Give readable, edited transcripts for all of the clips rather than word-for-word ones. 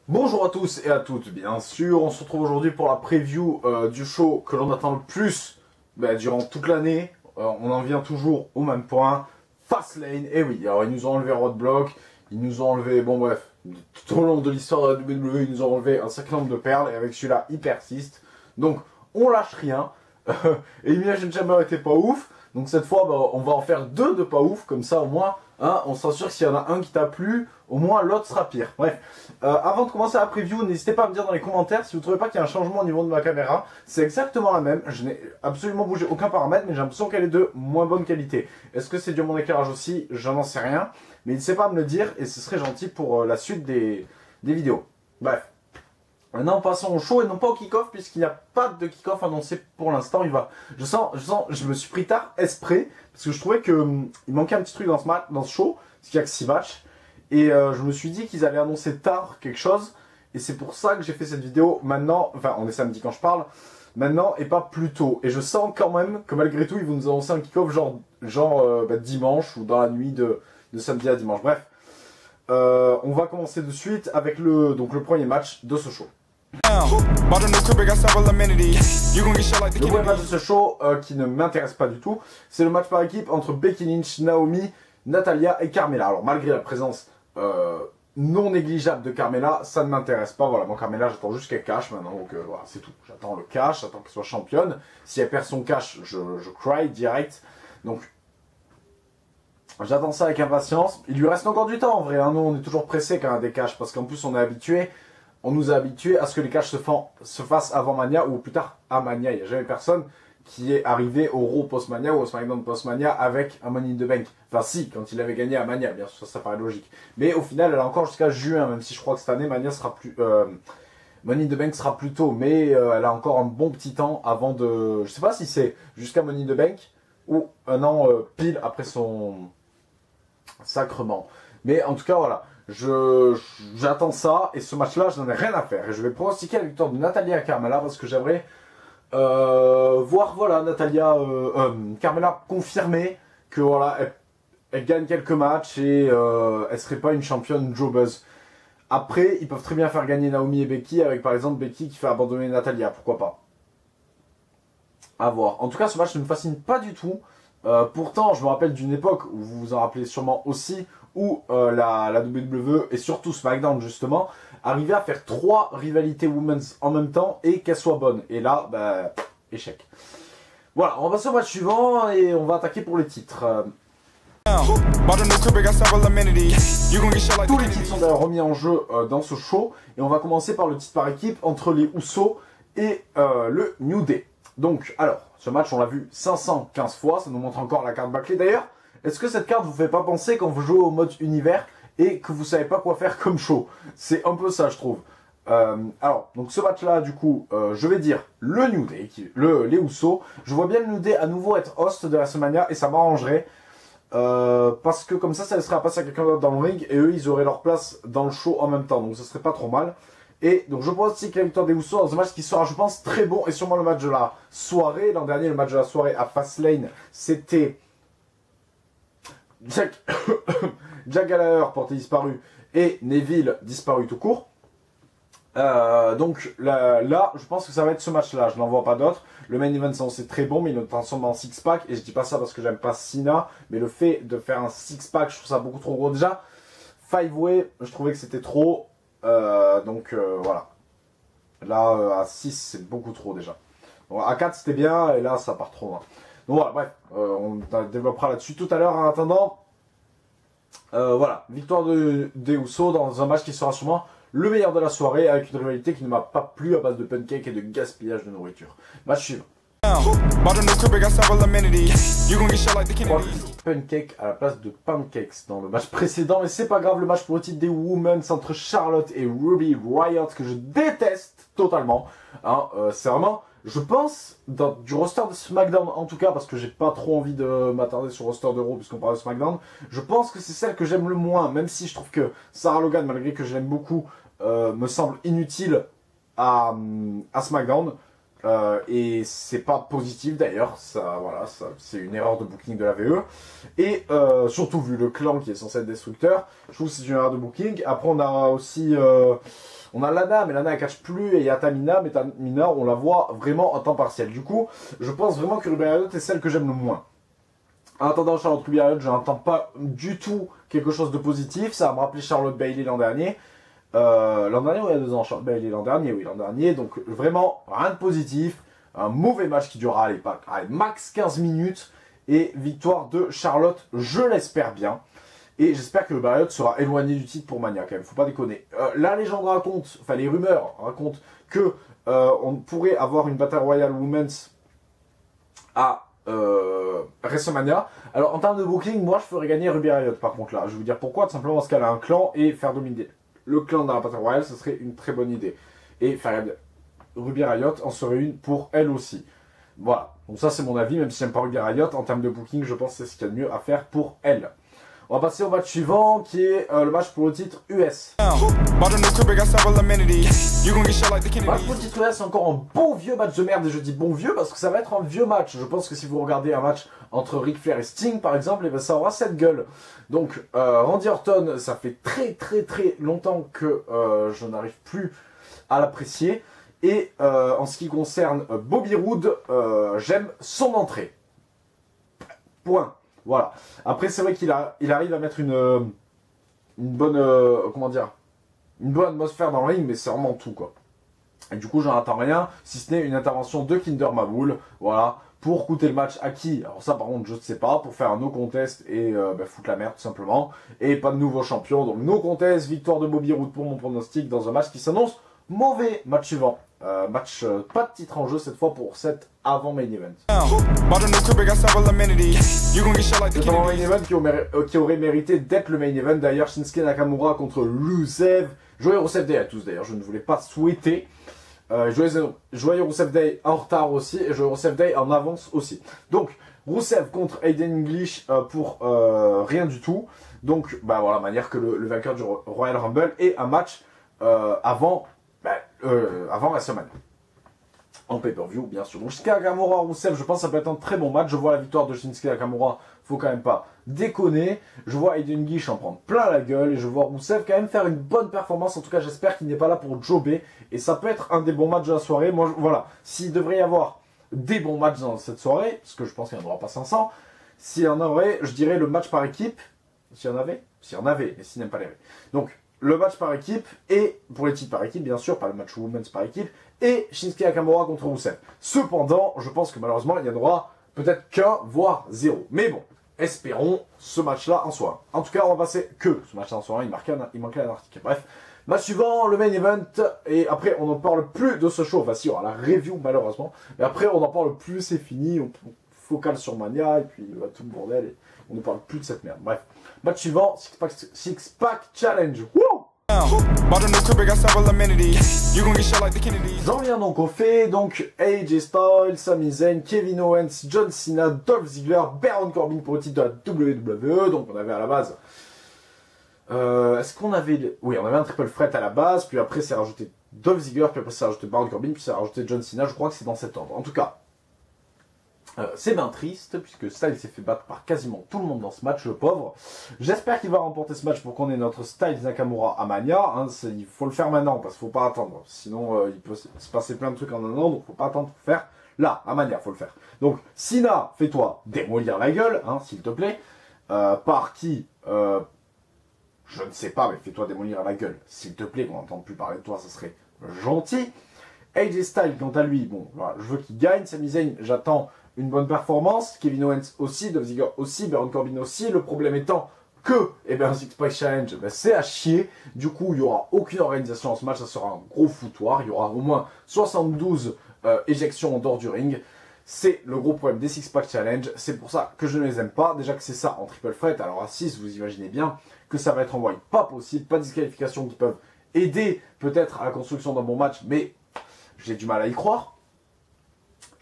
Bonjour à tous et à toutes, bien sûr, on se retrouve aujourd'hui pour la preview du show que l'on attend le plus durant toute l'année. On en vient toujours au même point, Fastlane. Et oui, alors ils nous ont enlevé Roadblock, ils nous ont enlevé, bon bref, tout au long de l'histoire de la WWE, ils nous ont enlevé un certain nombre de perles, et avec celui-là, ils persistent. Donc, on lâche rien. Et Elimination Chamber était pas ouf, donc cette fois, on va en faire deux de pas ouf, comme ça au moins, hein, on s'assure que s'il y en a un qui t'a plu, au moins l'autre sera pire. Bref, avant de commencer la preview, n'hésitez pas à me dire dans les commentaires si vous trouvez pas qu'il y a un changement au niveau de ma caméra. C'est exactement la même, je n'ai absolument bougé aucun paramètre, mais j'ai l'impression qu'elle est de moins bonne qualité. Est-ce que c'est dû à mon éclairage aussi? Je n'en sais rien, mais n'hésitez pas à me le dire et ce serait gentil pour la suite des vidéos. Bref. Maintenant, passons au show et non pas au kick-off, puisqu'il n'y a pas de kick-off annoncé pour l'instant. Je me suis pris tard exprès, parce que je trouvais qu'il manquait un petit truc dans ce show, parce qu'il n'y a que 6 matchs. Et je me suis dit qu'ils allaient annoncer tard quelque chose, et c'est pour ça que j'ai fait cette vidéo maintenant, enfin on est samedi quand je parle, maintenant et pas plus tôt. Et je sens quand même que malgré tout, ils vont nous annoncer un kick-off dimanche, ou dans la nuit de samedi à dimanche. Bref, on va commencer de suite avec le premier match de ce show. Le premier match de ce show qui ne m'intéresse pas du tout, c'est le match par équipe entre Becky Lynch, Naomi, Natalya et Carmella. Alors malgré la présence non négligeable de Carmella, ça ne m'intéresse pas. Voilà, moi Carmella, j'attends juste qu'elle cache maintenant, donc voilà, c'est tout. J'attends le cash, j'attends qu'elle soit championne. Si elle perd son cash, je cry direct. Donc j'attends ça avec impatience. Il lui reste encore du temps en vrai, hein. Nous on est toujours pressé quand il y a des caches, parce qu'en plus on nous a habitués à ce que les caches se fassent avant Mania ou plus tard à Mania. Il n'y a jamais personne qui est arrivé au Raw post-Mania ou au SmackDown post-Mania avec un Money in the Bank. Enfin si, quand il avait gagné à Mania, bien sûr, ça paraît logique. Mais au final, elle a encore jusqu'à juin, même si je crois que cette année, Mania sera plus... Money in the Bank sera plus tôt, mais elle a encore un bon petit temps avant de... Je sais pas si c'est jusqu'à Money in the Bank ou un an pile après son sacrement. Mais en tout cas, voilà. J'attends ça, et ce match-là, je n'en ai rien à faire. Et je vais pronostiquer la victoire de Natalya et Carmella, parce que j'aimerais voir, voilà, Carmella confirmer que, voilà, elle gagne quelques matchs et elle serait pas une championne jobbeuse. Après, ils peuvent très bien faire gagner Naomi et Becky, avec par exemple Becky qui fait abandonner Natalya, pourquoi pas. À voir. En tout cas, ce match ne me fascine pas du tout. Pourtant, je me rappelle d'une époque où vous vous en rappelez sûrement aussi, où la WWE et surtout SmackDown justement arrivaient à faire 3 rivalités women's en même temps et qu'elles soient bonnes. Et là, échec. Voilà, on va passer au match suivant et on va attaquer pour les titres. Tous les titres sont d'ailleurs remis en jeu dans ce show et on va commencer par le titre par équipe entre les Usos et le New Day. Donc, alors, ce match, on l'a vu 515 fois, ça nous montre encore la carte bâclée. D'ailleurs, est-ce que cette carte vous fait pas penser quand vous jouez au mode univers et que vous savez pas quoi faire comme show? C'est un peu ça, je trouve. Alors, donc ce match-là, du coup, je vais dire le New Day, les Usos. Je vois bien le New Day à nouveau être host de WrestleMania et ça m'arrangerait. Parce que comme ça laisserait passer à quelqu'un d'autre dans le ring et eux, ils auraient leur place dans le show en même temps. Donc, ce serait pas trop mal. Et donc je pense aussi que la victoire des Usos dans un match qui sera, je pense, très bon et sûrement le match de la soirée. L'an dernier, le match de la soirée à Fastlane, c'était Jack Gallagher, porté disparu, et Neville, disparu tout court. Donc là, je pense que ça va être ce match-là. Je n'en vois pas d'autre. Le main event, c'est très bon, mais il le transforme en six-pack. Et je dis pas ça parce que j'aime pas Cena, mais le fait de faire un six-pack, je trouve ça beaucoup trop gros. Déjà, 5-way, je trouvais que c'était trop. Voilà. Là, à 6, c'est beaucoup trop déjà. Donc, à 4, c'était bien, et là, ça part trop loin. Donc voilà, bref, on développera là-dessus tout à l'heure. En attendant, voilà, victoire des Usos dans un match qui sera sûrement le meilleur de la soirée, avec une rivalité qui ne m'a pas plu à base de pancakes et de gaspillage de nourriture. Match suivant. Pancake à la place de pancakes dans le match précédent, mais c'est pas grave. Le match pour le titre des Women's entre Charlotte et Ruby Riott, que je déteste totalement, hein, c'est vraiment, je pense, du roster de SmackDown en tout cas, parce que j'ai pas trop envie de m'attarder sur le roster de Raw puisqu'on parle de SmackDown, je pense que c'est celle que j'aime le moins, même si je trouve que Sarah Logan, malgré que je l'aime beaucoup, me semble inutile à SmackDown. Et c'est pas positif d'ailleurs, voilà, c'est une erreur de booking de la VE. Et surtout vu le clan qui est censé être destructeur, je trouve que c'est une erreur de booking. Après on a aussi On a Lana, mais Lana elle catch plus, et il y a Tamina, mais Tamina on la voit vraiment en temps partiel. Du coup, je pense vraiment que Ruby Riott est celle que j'aime le moins. En attendant Charlotte Ruby Riott, je n'entends pas du tout quelque chose de positif. Ça va me rappeler Charlotte Bayley l'an dernier. L'an dernier ou il y a 2 ans, Charlotte Bayley l'an dernier, oui, l'an dernier. Donc vraiment, rien de positif. Un mauvais match qui durera, allez, max 15 minutes. Et victoire de Charlotte, je l'espère bien. Et j'espère que Ruby Riott sera éloigné du titre pour Mania quand même, faut pas déconner. La légende raconte, enfin les rumeurs racontent que on pourrait avoir une Battle Royale Women's à WrestleMania. Alors en termes de booking, moi je ferais gagner Ruby Riott par contre là. Je vais vous dire pourquoi, tout simplement parce qu'elle a un clan et faire dominer le clan dans la Battle Royale, ce serait une très bonne idée. Et faire Ruby Riott en serait une pour elle aussi. Voilà, donc ça c'est mon avis, même si j'aime pas Ruby Riott, en termes de booking, je pense que c'est ce qu'il y a de mieux à faire pour elle. On va passer au match suivant, qui est le match pour le titre US. Match pour le titre US, c'est encore un bon vieux match de merde, et je dis bon vieux parce que ça va être un vieux match. Je pense que si vous regardez un match entre Ric Flair et Sting, par exemple, et ben ça aura cette gueule. Donc, Randy Orton, ça fait très longtemps que je n'arrive plus à l'apprécier. Et en ce qui concerne Bobby Roode, j'aime son entrée. Point. Voilà. Après, c'est vrai qu'il arrive à mettre une bonne, comment dire, une bonne atmosphère dans le ring, mais c'est vraiment tout, quoi. Et du coup, j'en attends rien, si ce n'est une intervention de Kinder Mahmoul, voilà, pour coûter le match à qui? Alors ça, par contre, je ne sais pas, pour faire un no contest et foutre la merde, tout simplement. Et pas de nouveau champion, donc no contest, victoire de Bobby Roode pour mon pronostic dans un match qui s'annonce mauvais. Match suivant. Pas de titre en jeu cette fois pour cette avant main event. C'est un main event qui aurait mérité d'être le main event. D'ailleurs, Shinsuke Nakamura contre Rusev. Joyeux Rusev Day à tous d'ailleurs, je ne voulais pas souhaiter. Joyeux Rusev Day en retard aussi et joyeux Rusev Day en avance aussi. Donc, Rusev contre Aiden English pour rien du tout. Donc, bah voilà, manière que le vainqueur du Royal Rumble et un match avant WrestleMania. En pay-per-view, bien sûr. Donc, Shinsuke Nakamura, Rusev, je pense que ça peut être un très bon match. Je vois la victoire de Shinsuke Nakamura, faut quand même pas déconner. Je vois Aiden English en prendre plein la gueule. Et je vois Rusev quand même faire une bonne performance. En tout cas, j'espère qu'il n'est pas là pour jobber. Et ça peut être un des bons matchs de la soirée. Moi, voilà. S'il devrait y avoir des bons matchs dans cette soirée, parce que je pense qu'il n'y en aura pas 500, s'il y en aurait, je dirais le match par équipe. S'il y en avait, et s'il n'aime pas les règles. Donc, le match par équipe, et pour les titres par équipe, bien sûr, pas le match women's par équipe, et Shinsuke Nakamura contre Rusev. Cependant, je pense que malheureusement, il n'y en aura peut-être qu'un, voire 0. Mais bon, espérons ce match-là en soi. En tout cas, on va passer que ce match-là en soi. Il manquait un article. Bref, match suivant, le main event, et après, on n'en parle plus de ce show. Enfin, si, il y aura la review, malheureusement. Mais après, on n'en parle plus, c'est fini. On focale sur Mania, et puis tout le bordel, et on ne parle plus de cette merde. Bref. Match suivant, Six Pack Challenge. Woo! J'en viens donc au fait, donc AJ Styles, Sami Zayn, Kevin Owens, John Cena, Dolph Ziggler, Baron Corbin pour le titre de la WWE. Donc on avait à la base, est-ce qu'on avait, oui, on avait un triple threat à la base, puis après c'est rajouté Dolph Ziggler, puis après c'est rajouté Baron Corbin, puis c'est rajouté John Cena. Je crois que c'est dans cet ordre. En tout cas. C'est bien triste, puisque Styles s'est fait battre par quasiment tout le monde dans ce match, le pauvre. J'espère qu'il va remporter ce match pour qu'on ait notre Styles Nakamura à Mania. Hein, il faut le faire maintenant, parce qu'il ne faut pas attendre. Sinon, il peut se passer plein de trucs en un an, donc il ne faut pas attendre pour faire. Là, à Mania, il faut le faire. Donc, Cena, fais-toi démolir la gueule, hein, s'il te plaît. Par qui je ne sais pas, mais fais-toi démolir la gueule, s'il te plaît, qu'on n'entende plus parler de toi, ça serait gentil. AJ Styles, quant à lui, bon, voilà, je veux qu'il gagne. Sami Zayn, j'attends une bonne performance. Kevin Owens aussi, Dolph Ziggler aussi, Baron Corbin aussi. Le problème étant que, Six Pack Challenge, c'est à chier. Du coup, il n'y aura aucune organisation en ce match. Ça sera un gros foutoir. Il y aura au moins 72 éjections en dehors du ring. C'est le gros problème des Six Pack Challenge. C'est pour ça que je ne les aime pas. Déjà que c'est ça en triple threat. Alors à 6, vous imaginez bien que ça va être envoyé pas possible. Pas de disqualification qui peuvent aider peut-être à la construction d'un bon match. Mais j'ai du mal à y croire.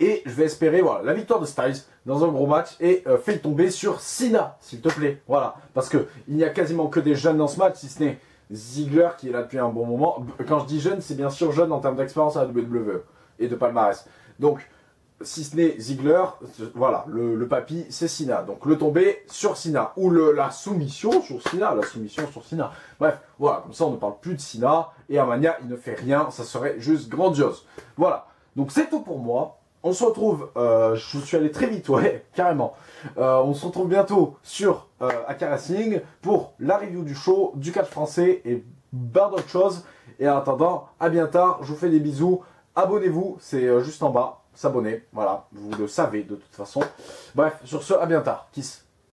Et je vais espérer voilà, la victoire de Styles dans un gros match et fais tomber sur Cena, s'il te plaît. Voilà, parce qu'il n'y a quasiment que des jeunes dans ce match, si ce n'est Ziggler qui est là depuis un bon moment. Quand je dis jeune, c'est bien sûr jeune en termes d'expérience à la WWE et de palmarès. Donc, si ce n'est Ziggler, voilà, le papy, c'est Cena. Donc le tombé sur Cena, ou la soumission sur Cena, Bref, voilà, comme ça on ne parle plus de Cena, et à Mania, il ne fait rien, ça serait juste grandiose. Voilà, donc c'est tout pour moi. On se retrouve, je suis allé très vite, ouais, carrément. On se retrouve bientôt sur Aka Wrestling pour la review du show, du catch français et plein d'autres choses. Et en attendant, à bientôt, je vous fais des bisous. Abonnez-vous, c'est juste en bas, s'abonner, voilà, vous le savez de toute façon. Bref, sur ce, à bientôt, kiss.